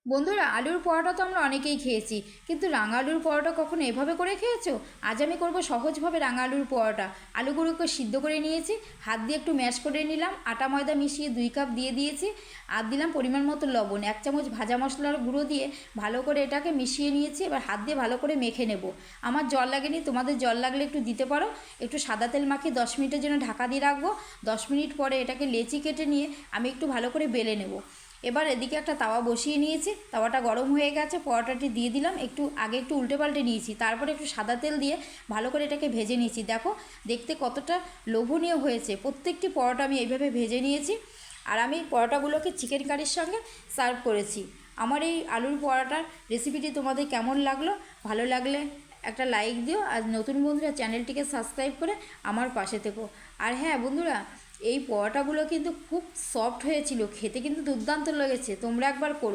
বন্ধুরা, আলুর পরোটা তো আমরা অনেকেই খেয়েছি, কিন্তু রাঙা আলুর পরোটা কখনো এভাবে করে খেয়েছো? আজ আমি করব সহজভাবে রাঙা আলুর পরোটা। আলুগুলোকে সিদ্ধ করে নিয়েছি, হাত দিয়ে একটু ম্যাশ করে নিলাম, আটা ময়দা মিশিয়ে 2 কাপ দিয়ে দিয়েছি, আর দিলাম পরিমাণ মতো লবণ, 1 চামচ ভাজা মশলার গুঁড়ো দিয়ে ভালো করে এটাকে মিশিয়ে নিয়েছি। এবার হাত দিয়ে ভালো করে মেখে নেব। আমার জল লাগেনি, তোমাদের জল লাগলে একটু দিতে পারো। একটু সাদা তেল মাখিয়ে 10 মিনিটের জন্য ঢাকা দিয়ে রাখবো। 10 মিনিট পরে এটাকে লেচি কেটে নিয়ে আমি একটু ভালো করে বেলে নেব। এবার এদিকে একটা তাওয়া বসিয়ে নিয়েছি, তাওয়াটা গরম হয়ে গেছে, পরোটাটি দিয়ে দিলাম, একটু উল্টে পাল্টে নিয়েছি, তারপরে একটু সাদা তেল দিয়ে ভালো করে এটাকে ভেজে নিয়েছি। দেখো দেখতে কতটা লোভনীয় হয়েছে। প্রত্যেকটি পরোটা আমি এইভাবে ভেজে নিয়েছি, আর আমি পরোটাগুলোকে চিকেন কারির সঙ্গে সার্ভ করেছি। আমার এই আলুর পরোটার রেসিপিটি তোমাদের কেমন লাগলো? ভালো লাগলে একটা লাইক দিও, আর নতুন বন্ধুরা চ্যানেলটিকে সাবস্ক্রাইব করে আমার পাশে থেকো। আর হ্যাঁ বন্ধুরা, এই পরোটাগুলো কিন্তু খুব সফট হয়েছিল, খেতে কিন্তু দুর্দান্ত লেগেছে, তোমরা একবার করো।